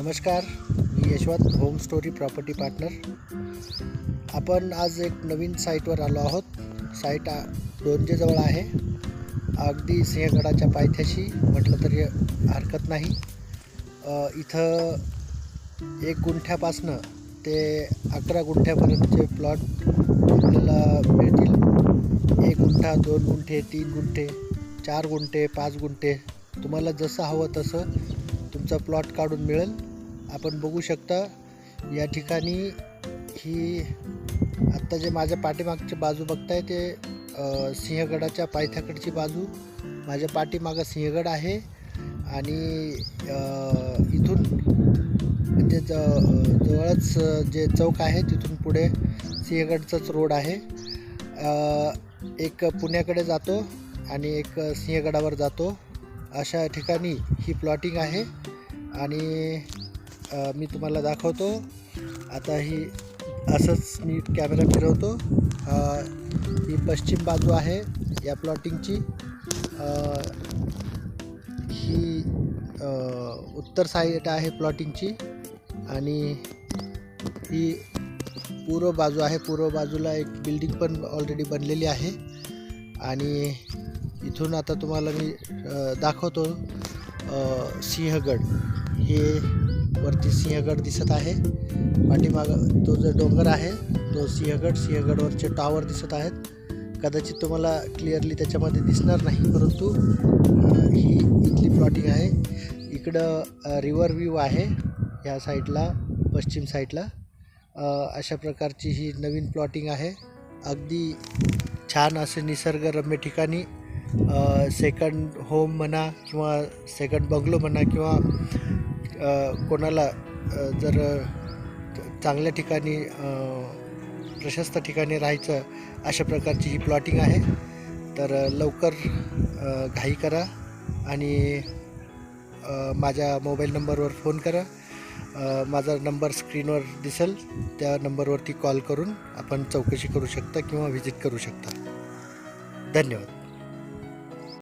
नमस्कार, मी Yashwant home story property partner. आपण आज एक नवीन साईटवर आलो आहोत। साईट दोंजेजवळ आहे, अगदी सिंहगडाच्या पायथ्याशी म्हटलं तरी हरकत नाही। इथं 1 गुंठ्यापासनं ते 11 गुंठ्यापर्यंतचे प्लॉट आपल्याला मिळतील। 1 गुंठा, 2 गुंठे, 3 गुंठे, 4 गुंठे, 5 गुंठे, तुम्हाला जसं हवं तसं तुमचा प्लॉट काढून मिळेल। आपण बघू शकता या ठिकाणी ही आत्ता जे माझ्या पाठीमागची बाजू बघताय ते सिंहगडाच्या पायथ्याकडची बाजू। माझ्या पाठीमागं सिंहगड आहे आणि इथून म्हणजे जवळच जे चौक आहे तिथून पुढे सिंहगडचाच रोड आहे। एक पुण्याकडे जातो आणि एक सिंहगडावर जातो, अशा ठिकाणी ही प्लॉटिंग आहे। आणि मी तुम्हाला दाखवतो आता। ही असंच मी कॅमेरा फिरवतो। ही पश्चिम बाजू आहे या प्लॉटिंगची। ही उत्तर साईड आहे प्लॉटिंगची आणि ही पूर्व बाजू आहे। पूर्व बाजूला एक बिल्डिंग पण ऑलरेडी बनलेली आहे। आणि इथून आता तुम्हाला मी दाखवतो सिंहगड। हे वरती सिंहगड दिसत आहे, पाठीमागं तो जो डोंगर आहे तो सिंहगडवरचे टॉवर दिसत आहेत। कदाचित तुम्हाला क्लिअरली त्याच्यामध्ये दिसणार नाही, परंतु ही इथली प्लॉटिंग आहे। इकडं रिव्हर व्ह्यू आहे ह्या साईडला, पश्चिम साईडला। अशा प्रकारची ही नवीन प्लॉटिंग आहे। अगदी छान असे निसर्गरम्य ठिकाणी सेकंड होम म्हणा किंवा सेकंड बंगलो म्हणा, किंवा कोणाला जर चांगल्या ठिकाणी प्रशस्त ठिकाणी राहायचं अशा प्रकारची ही प्लॉटिंग आहे। तर लवकर घाई करा आणि माझ्या मोबाईल नंबरवर फोन करा। माझा नंबर स्क्रीनवर दिसेल, त्या नंबरवरती कॉल करून आपण चौकशी करू शकता किंवा व्हिजिट करू शकता। धन्यवाद।